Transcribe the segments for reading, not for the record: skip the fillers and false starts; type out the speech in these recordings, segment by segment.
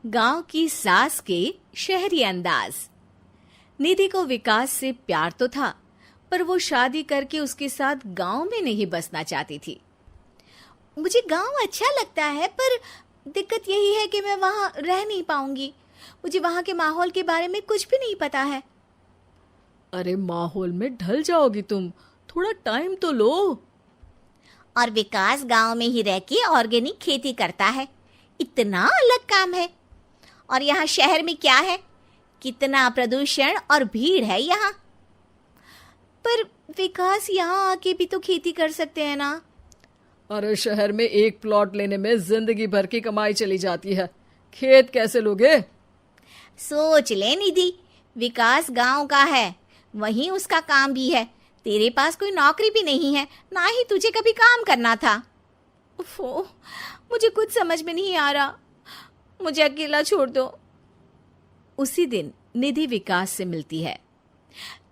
गांव की सास के शहरी अंदाज। निधि को विकास से प्यार तो था, पर वो शादी करके उसके साथ गांव में नहीं बसना चाहती थी। मुझे गांव अच्छा लगता है, पर दिक्कत यही है कि मैं वहां रह नहीं पाऊंगी। मुझे वहां के माहौल के बारे में कुछ भी नहीं पता है। अरे माहौल में ढल जाओगी तुम, थोड़ा टाइम तो लो। और विकास गांव में ही रह के ऑर्गेनिक खेती करता है, इतना अलग काम है। और यहाँ शहर में क्या है, कितना प्रदूषण और भीड़ है यहाँ। पर विकास यहाँ आके भी तो खेती कर सकते हैं ना। अरे शहर में एक प्लॉट लेने में जिंदगी भर की कमाई चली जाती है, खेत कैसे लोगे? सोच ले निधि, विकास गांव का है, वहीं उसका काम भी है। तेरे पास कोई नौकरी भी नहीं है, ना ही तुझे कभी काम करना था। उफ़ो, मुझे कुछ समझ में नहीं आ रहा, मुझे अकेला छोड़ दो। उसी दिन निधि विकास से मिलती है।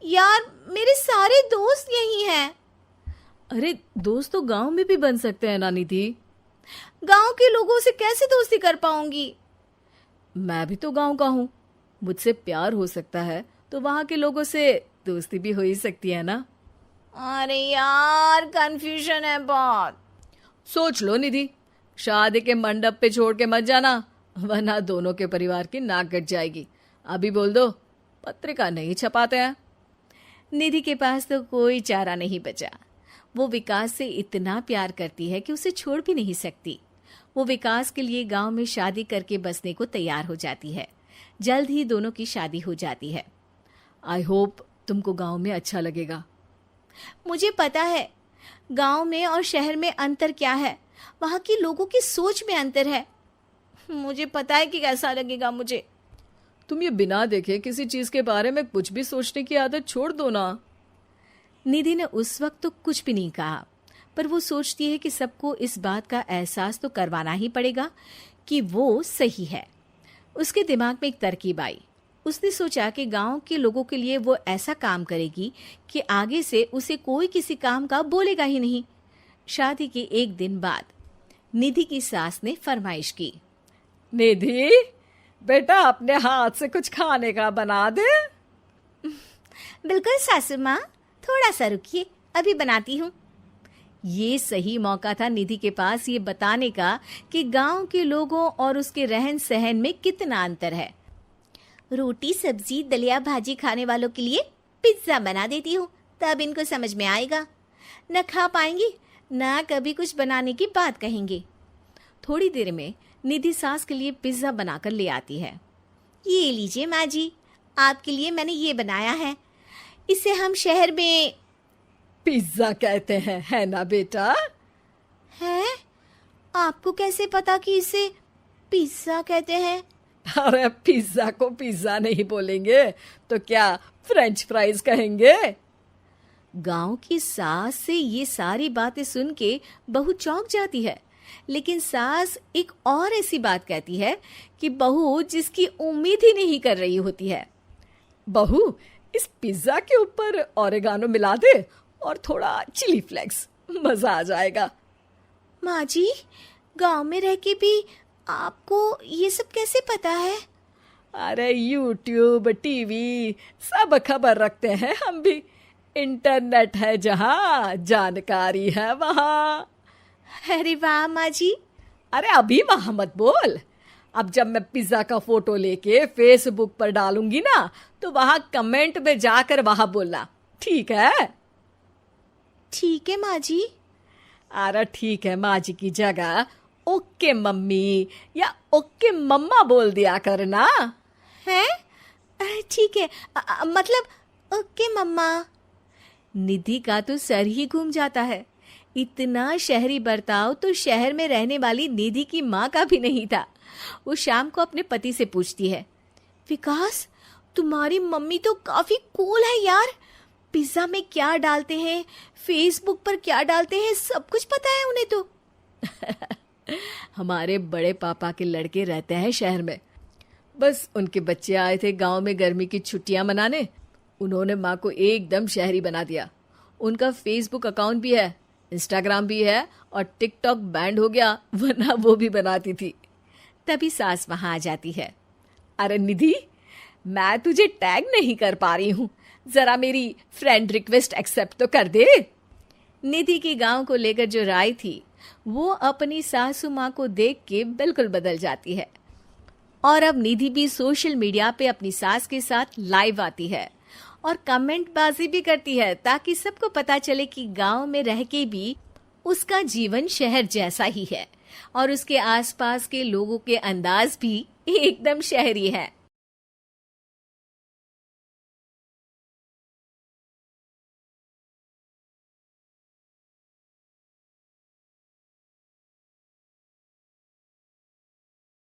यार, मेरे सारे दोस्त यही हैं। अरे दोस्त तो गांव में भी बन सकते हैं ना निधि। गांव के लोगों से कैसे दोस्ती कर पाऊंगी? मैं भी तो गांव का हूँ, मुझसे प्यार हो सकता है तो वहां के लोगों से दोस्ती भी हो ही सकती है ना। अरे यार, कंफ्यूजन है बहुत। सोच लो निधि, शादी के मंडप पे छोड़ के मत जाना, वरना दोनों के परिवार की नाक कट जाएगी। अभी बोल दो, पत्रिका नहीं छपाते हैं। निधि के पास तो कोई चारा नहीं बचा। वो विकास से इतना प्यार करती है कि उसे छोड़ भी नहीं सकती। वो विकास के लिए गांव में शादी करके बसने को तैयार हो जाती है। जल्द ही दोनों की शादी हो जाती है। आई होप तुमको गांव में अच्छा लगेगा। मुझे पता है गांव में और शहर में अंतर क्या है, वहां के लोगों की सोच में अंतर है। मुझे पता है कि कैसा लगेगा मुझे। तुम ये बिना देखे किसी चीज के बारे में कुछ भी सोचने की आदत छोड़ दो ना। निधि ने उस वक्त तो कुछ भी नहीं कहा, पर वो सोचती है कि सबको इस बात का एहसास तो करवाना ही पड़ेगा कि वो सही है। उसके दिमाग में एक तरकीब आई। उसने सोचा कि गांव के लोगों के लिए वो ऐसा काम करेगी कि आगे से उसे कोई किसी काम का बोलेगा ही नहीं। शादी के एक दिन बाद निधि की सास ने फरमाइश की। निधि बेटा, अपने हाथ से कुछ खाने का बना दे। बिल्कुल सासू माँ, थोड़ा सा रुकिए, अभी बनाती हूँ। ये सही मौका था निधि के पास ये बताने का कि गांव के लोगों और उसके रहन सहन में कितना अंतर है। रोटी सब्जी दलिया भाजी खाने वालों के लिए पिज्जा बना देती हूँ, तब इनको समझ में आएगा। न खा पाएंगी, न कभी कुछ बनाने की बात कहेंगे। थोड़ी देर में निधि सास के लिए पिज्जा बनाकर ले आती है। ये लीजिए माँ जी, आपके लिए मैंने ये बनाया है। इसे हम शहर में पिज्जा कहते हैं, है ना बेटा? है? आपको कैसे पता कि इसे पिज्जा कहते हैं? अरे पिज्जा को पिज्जा नहीं बोलेंगे तो क्या फ्रेंच फ्राइज कहेंगे? गांव की सास से ये सारी बातें सुन के बहू चौंक जाती है, लेकिन सास एक और ऐसी बात कहती है कि बहू जिसकी उम्मीद ही नहीं कर रही होती है। बहू, इस पिज्जा के ऊपर ओरेगानो मिला दे और थोड़ा चिली फ्लेक्स, मजा आ जाएगा। माँ जी, गांव में रह के भी आपको ये सब कैसे पता है? अरे यूट्यूब, टीवी सब खबर रखते हैं हम भी। इंटरनेट है जहाँ, जानकारी है वहाँ। अरे वाह माँ जी। अरे अभी वहाँ मत बोल। अब जब मैं पिज्जा का फोटो लेके फेसबुक पर डालूंगी ना, तो वहाँ कमेंट में जाकर वहाँ बोलना, ठीक है? ठीक है माँ जी। अरे ठीक है माँ जी की जगह ओके मम्मी या ओके मम्मा बोल दिया करना। है? ठीक है, मतलब ओके मम्मा। निधि का तो सर ही घूम जाता है। इतना शहरी बर्ताव तो शहर में रहने वाली निधि की माँ का भी नहीं था। वो शाम को अपने पति से पूछती है, विकास, तुम्हारी मम्मी तो काफी कूल है यार। पिज्जा में क्या डालते हैं, फेसबुक पर क्या डालते हैं, सब कुछ पता है उन्हें तो। हमारे बड़े पापा के लड़के रहते हैं शहर में, बस उनके बच्चे आए थे गांव में गर्मी की छुट्टियां मनाने। उन्होंने माँ को एकदम शहरी बना दिया। उनका फेसबुक अकाउंट भी है, इंस्टाग्राम भी है और टिकटॉक बैंड हो गया, वरना वो भी बनाती थी। तभी सास वहां आ जाती है। अरे निधि, मैं तुझे टैग नहीं कर पा रही हूँ, जरा मेरी फ्रेंड रिक्वेस्ट एक्सेप्ट तो कर दे। निधि की गांव को लेकर जो राय थी वो अपनी सासू माँ को देख के बिल्कुल बदल जाती है। और अब निधि भी सोशल मीडिया पे अपनी सास के साथ लाइव आती है और कमेंट बाजी भी करती है, ताकि सबको पता चले कि गांव में रह के भी उसका जीवन शहर जैसा ही है और उसके आसपास के लोगों के अंदाज भी एकदम शहरी है।